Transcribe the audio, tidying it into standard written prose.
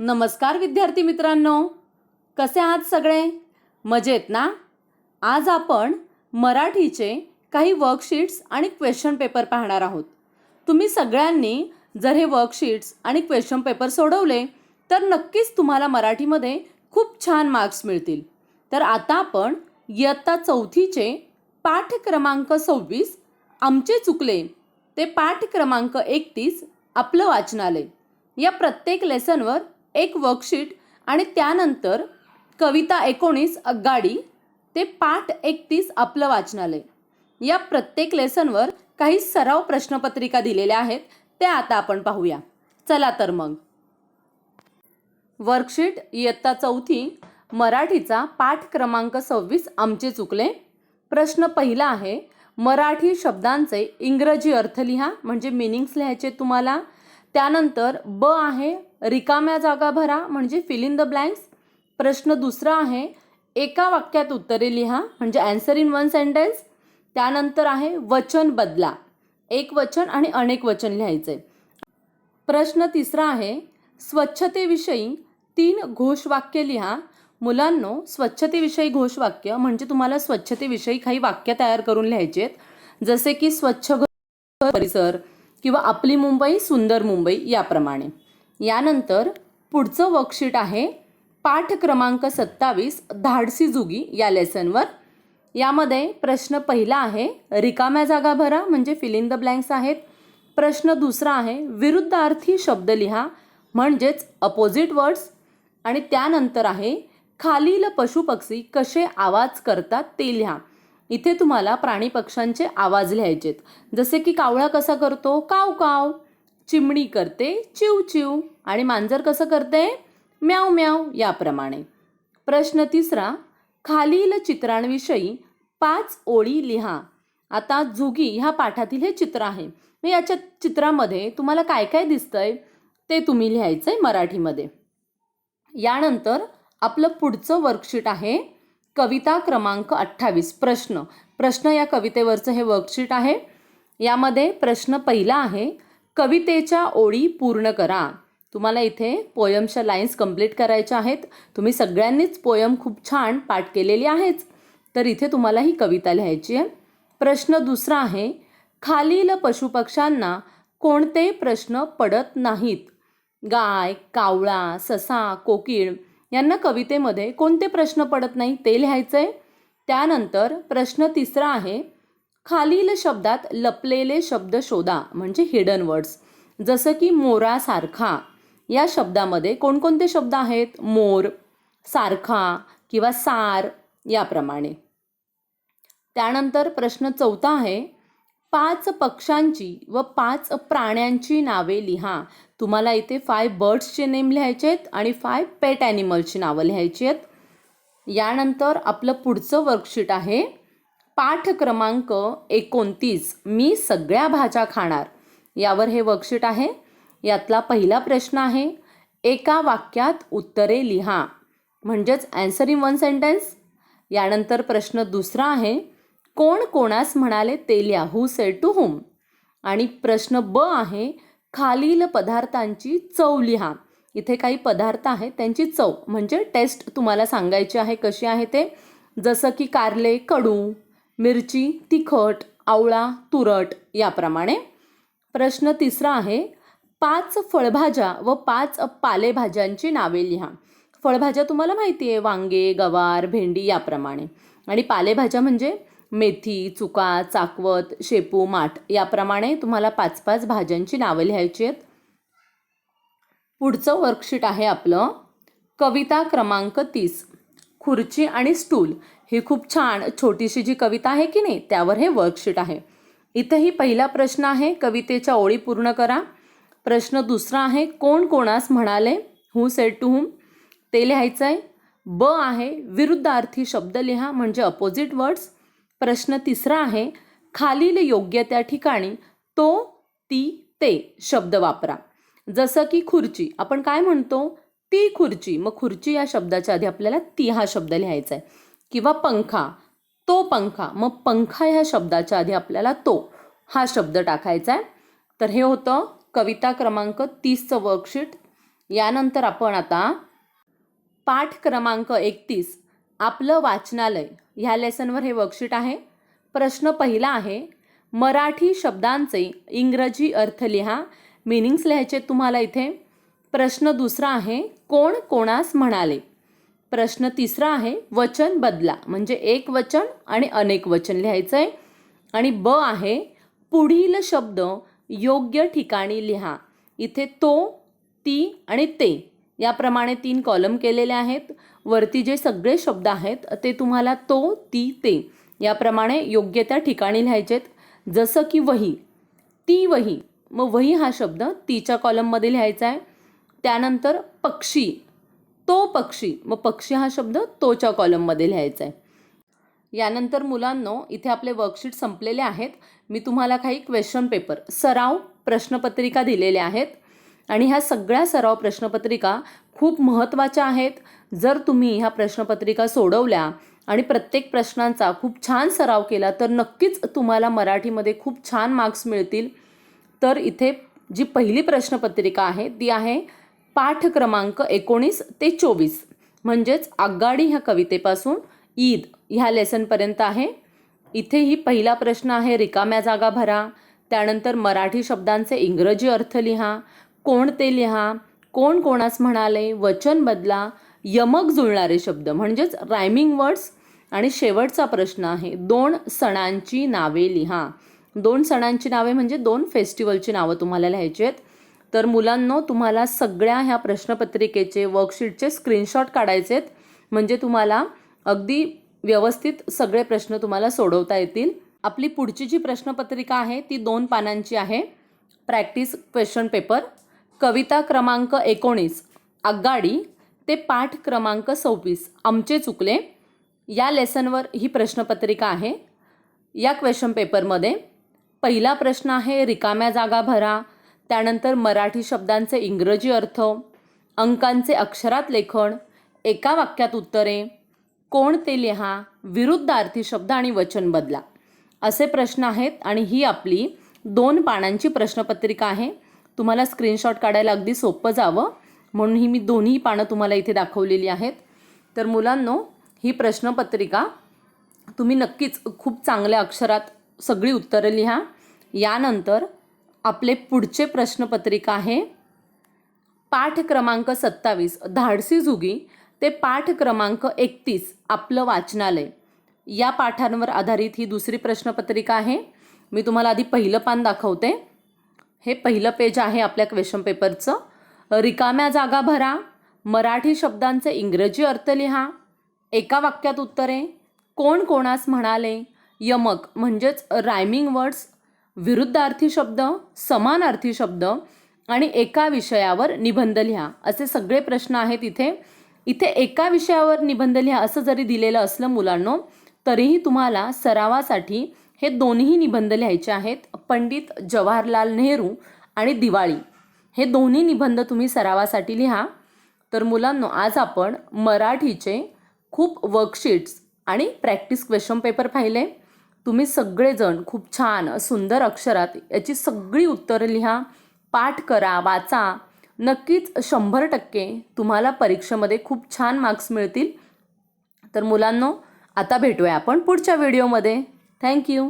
नमस्कार विद्यार्थी मित्रांनो, कसे आहात सगळे? मजेत ना? आज आपण मराठीचे काही वर्कशीट्स आणि क्वेश्चन पेपर पाहणार आहोत. तुम्ही सगळ्यांनी जर हे वर्कशीट्स आणि क्वेश्चन पेपर सोडवले तर नक्कीच तुम्हाला मराठीमध्ये खूप छान मार्क्स मिळतील. तर आता आपण इयत्ता चौथीचे पाठ क्रमांक 26 आमचे चुकले ते पाठ क्रमांक 31 आपलं वाचनालय या प्रत्येक लेसनवर एक वर्कशीट आणि त्यानंतर कविता 19 आगगाडी ते पाठ 31 आपलं वाचनालय या प्रत्येक लेसनवर काही सराव प्रश्नपत्रिका दिलेल्या आहेत, ते आता आपण पाहूया. चला तर मग. वर्कशीट इयत्ता चौथी मराठीचा पाठ क्रमांक 26 आमचे चुकले. प्रश्न पहिला आहे, मराठी शब्दांचे इंग्रजी अर्थ लिहा, म्हणजे मीनिंग्स लिहायचे तुम्हाला. त्यानंतर ब आहे रिकाम्या जागा भरा, म्हणजे फिल इन द ब्लँक्स. प्रश्न दुसरा आहे एका वाक्यात उत्तरे लिहा, म्हणजे आन्सर इन वन सेंटेन्स. त्यानंतर आहे वचन बदला, एक वचन आणि अनेक वचन लिहायचे. प्रश्न तिसरा आहे स्वच्छतेविषयी 3 घोषवाक्य लिहा. मुलांनो, स्वच्छतेविषयी घोषवाक्य म्हणजे तुम्हाला स्वच्छतेविषयी काही वाक्य तयार करून लिहायचे आहेत, जसे की स्वच्छ घर परिसर किंवा आपली मुंबई सुंदर मुंबई याप्रमाणे. यानंतर पुढचं वर्कशीट आहे पाठ क्रमांक 27 धाडसी जुगी या लेसनवर. यामध्ये प्रश्न पहिला आहे रिकाम्या जागा भरा, म्हणजे फिल इन द ब्लँक्स आहेत. प्रश्न दुसरा आहे विरुद्धार्थी शब्द लिहा, म्हणजेच अपोजिट वर्ड्स. आणि त्यानंतर आहे खालील पशुपक्षी कसे आवाज करतात ते लिहा. इथे तुम्हाला प्राणी पक्ष्यांचे आवाज लिहायचेत, जसे की कावळा कसा करतो, काव काव. चिमणी करते चिव चिव आणि मांजर कसं करते, म्याव म्याव याप्रमाणे. प्रश्न तिसरा खालील चित्रांविषयी 5 ओळी लिहा. आता जुगी ह्या पाठातील हे चित्र आहे, मग याच्या चित्रामध्ये तुम्हाला काय काय दिसतंय ते तुम्ही लिहायचंय मराठीमध्ये. यानंतर आपलं पुढचं वर्कशीट आहे कविता क्रमांक 28 प्रश्न या कवितेवरचं हे वर्कशीट आहे. यामध्ये प्रश्न पहिला आहे कवितेच्या ओळी पूर्ण करा. तुम्हाला इथे पोयमच्या लाईन्स कंप्लीट करायच्या आहेत. तुम्ही सगळ्यांनीच पोयम खूप छान पाठ केलेली आहेच, तर इथे तुम्हाला ही कविता लिहायची आहे. प्रश्न दुसरा आहे खालील पशुपक्ष्यांना कोणते प्रश्न पडत नाहीत. गाय, कावळा, ससा, कोकिळ यांना कवितेमध्ये कोणते प्रश्न पडत नाही ते लिहायचंय. त्यानंतर प्रश्न तिसरा आहे खालील शब्दात लपलेले शब्द शोधा, म्हणजे हिडन वर्ड्स. जसं की मोरासारखा या शब्दामध्ये कोणकोणते शब्द आहेत, मोर, सारखा किंवा सार याप्रमाणे. त्यानंतर प्रश्न चौथा आहे 5 पक्ष्यांची व 5 प्राण्यांची नावे लिहा. तुम्हाला इथे 5 बर्ड्सचे नेम लिहायचे आहेत आणि 5 पेट ॲनिमल्सची नावं लिहायची आहेत. यानंतर आपलं पुढचं वर्कशीट आहे पाठ क्रमांक 29 मी सगळ्या भाज्या खाणार यावर हे वर्कशीट आहे. यातला पहिला प्रश्न आहे एका वाक्यात उत्तरे लिहा, म्हणजेच आन्सर इन वन सेंटेन्स. यानंतर प्रश्न दुसरा आहे कोण कोणास म्हणाले ते लिहा, हू सेड टू हुम. आणि प्रश्न ब आहे खालील पदार्थांची चव लिहा. इथे काही पदार्थ आहेत त्यांची चव म्हणजे टेस्ट तुम्हाला सांगायची आहे कशी आहे ते, जसं की कारले कडू, मिरची तिखट, आवळा तुरट याप्रमाणे. प्रश्न तिसरा आहे 5 फळभाज्या व 5 पालेभाज्यांची नावे लिहा. फळभाज्या तुम्हाला माहिती आहे वांगे, गवार, भेंडी याप्रमाणे. आणि पालेभाज्या म्हणजे मेथी, चुका, चाकवत, शेपू, माठ याप्रमाणे तुम्हाला 5-5 भाज्यांची नावं लिहायची आहेत. पुढचं वर्कशीट आहे आपलं कविता क्रमांक 30 खुर्ची आणि स्टूल. ही खूप छान छोटीशी जी कविता आहे की नाही त्यावर हे वर्कशीट आहे. इथेही पहिला प्रश्न आहे कवितेच्या ओळी पूर्ण करा. प्रश्न दुसरा आहे कोण कोणास म्हणाले, हू सेड टू हुम ते लिहायचं आहे. ब आहे विरुद्धार्थी शब्द लिहा, म्हणजे अपोजिट वर्ड्स. प्रश्न तिसरा आहे खालील योग्य त्या ठिकाणी तो, ती, ते शब्द वापरा. जसं की खुर्ची आपण काय म्हणतो, ती खुर्ची, मग खुर्ची या शब्दाच्या आधी आपल्याला ती हा शब्द लिहायचा आहे. किंवा पंखा, तो पंखा, मग पंखा ह्या शब्दाच्या आधी आपल्याला तो हा शब्द टाकायचा आहे. तर हे होतं कविता क्रमांक 30चं वर्कशीट. यानंतर आपण आता पाठ क्रमांक 31 आपलं वाचनालय ह्या लेसनवर हे वर्कशीट आहे. प्रश्न पहिला आहे, मराठी शब्दांचे इंग्रजी अर्थ लिहा. मीनिंग्स लिहायचे तुम्हाला इथे. प्रश्न दुसरा आहे, कोण कोणास म्हणाले. प्रश्न तिसरा आहे, वचन बदला म्हणजे एक वचन आणि अनेक वचन लिहायचं आहे. आणि ब आहे, पुढील शब्द योग्य ठिकाणी लिहा. इथे तो, ती आणि ते याप्रमाणे 3 कॉलम केलेले आहेत. वरती जे सगळे शब्द आहेत ते तुम्हाला तो, ती, ते याप्रमाणे योग्य त्या ठिकाणी लिहायचेत. जसं की वही, ती वही, मग वही हा शब्द तीच्या कॉलममध्ये लिहायचा आहे. त्यानंतर पक्षी, तो पक्षी, मग पक्षी हा शब्द तोच्या कॉलममध्ये लिहायचा आहे. यानंतर मुलांनो, इथे आपले वर्कशीट संपलेले आहेत. मी तुम्हाला काही क्वेश्चन पेपर सराव प्रश्नपत्रिका दिलेल्या आहेत आणि ह्या सगळ्या सराव प्रश्नपत्रिका खूप महत्त्वाच्या आहेत. जर तुम्ही ह्या प्रश्नपत्रिका सोडवल्या आणि प्रत्येक प्रश्नांचा खूप छान सराव केला तर नक्कीच तुम्हाला मराठीमध्ये खूप छान मार्क्स मिळतील. तर इथे जी पहिली प्रश्नपत्रिका आहे ती आहे पाठ क्रमांक 19 ते 24 म्हणजेच आगगाडी ह्या कवितेपासून ईद ह्या लेसनपर्यंत आहे. इथेही पहिला प्रश्न आहे, रिकाम्या जागा भरा. त्यानंतर मराठी शब्दांचे इंग्रजी अर्थ लिहा. कोण ते लिहा. कोण कोणास म्हणाले. वचन बदला. यमक जुळणारे शब्द म्हणजेच रायमिंग वर्ड्स. आणि शेवटचा प्रश्न आहे, 2 सणांची नावे लिहा. 2 सणांची नावे म्हणजे 2 फेस्टिवलची नावं तुम्हाला लिहायची आहेत. तर मुलांनो, तुम्हाला सगळ्या ह्या प्रश्नपत्रिकेचे वर्कशीटचे स्क्रीनशॉट काढायचे आहेत म्हणजे तुम्हाला अगदी व्यवस्थित सगळे प्रश्न तुम्हाला सोडवता येतील. आपली पुढची जी प्रश्नपत्रिका आहे ती 2 पानांची आहे. प्रॅक्टिस क्वेश्चन पेपर कविता क्रमांक 19 आगगाडी ते पाठ क्रमांक 26 आमचे चुकले या लेसनवर ही प्रश्नपत्रिका आहे. या क्वेश्चन पेपरमध्ये पहिला प्रश्न आहे, रिकाम्या जागा भरा. त्यानंतर मराठी शब्दांचे इंग्रजी अर्थ, अंकांचे अक्षरात लेखन, एका वाक्यात उत्तरे, कोण ते लिहा, विरुद्धार्थी शब्द आणि वचन बदला असे प्रश्न आहेत. आणि ही आपली 2 पानांची प्रश्नपत्रिका आहे. तुम्हाला स्क्रीनशॉट काढायला अगदी सोपं जावं म्हणून ही मी दोन्ही पानं तुम्हाला इथे दाखवलेली आहेत. तर मुलांनो, ही प्रश्नपत्रिका तुम्ही नक्कीच खूप चांगल्या अक्षरात सगळी उत्तरं लिहा. यानंतर आपले पुढचे प्रश्नपत्रिका आहे पाठ क्रमांक 27 धाडसी जुगी ते पाठ क्रमांक 31 आपलं वाचनालय या पाठांवर आधारित ही दुसरी प्रश्नपत्रिका आहे. मी तुम्हाला आधी पहिलं पान दाखवते. हे पहिलं पेज आहे आपल्या क्वेश्चन पेपरचं. रिकाम्या जागा भरा. मराठी शब्दांचे इंग्रजी अर्थ लिहा. एका वाक्यात उत्तरे. कोण कोणास म्हणाले. यमक म्हणजेच रायमिंग वर्ड्स. विरुद्धार्थी शब्द, समानार्थी शब्द आणि एका विषयावर निबंध लिहा असे सगळे प्रश्न आहेत इथे. इथे एका विषयावर निबंध लिहा असं जरी दिलेलं असलं मुलांनो तरीही तुम्हाला सरावासाठी हे दोन्ही निबंध लिहायचे आहेत. पंडित जवाहरलाल नेहरू आणि दिवाळी हे दोन्ही निबंध तुम्ही सरावासाठी लिहा. तर मुलांनो, आज आपण मराठीचे खूप वर्कशीट्स आणि प्रॅक्टिस क्वेश्चन पेपर पाहिले. तुम्ही सगळेजण खूप छान सुंदर अक्षरात याची सगळी उत्तरं लिहा, पाठ करा, वाचा. नक्कीच 100% तुम्हाला परीक्षेमध्ये खूप छान मार्क्स मिळतील. तर मुलांनो, आता भेटूया आपण पुढच्या व्हिडिओमध्ये. थँक्यू.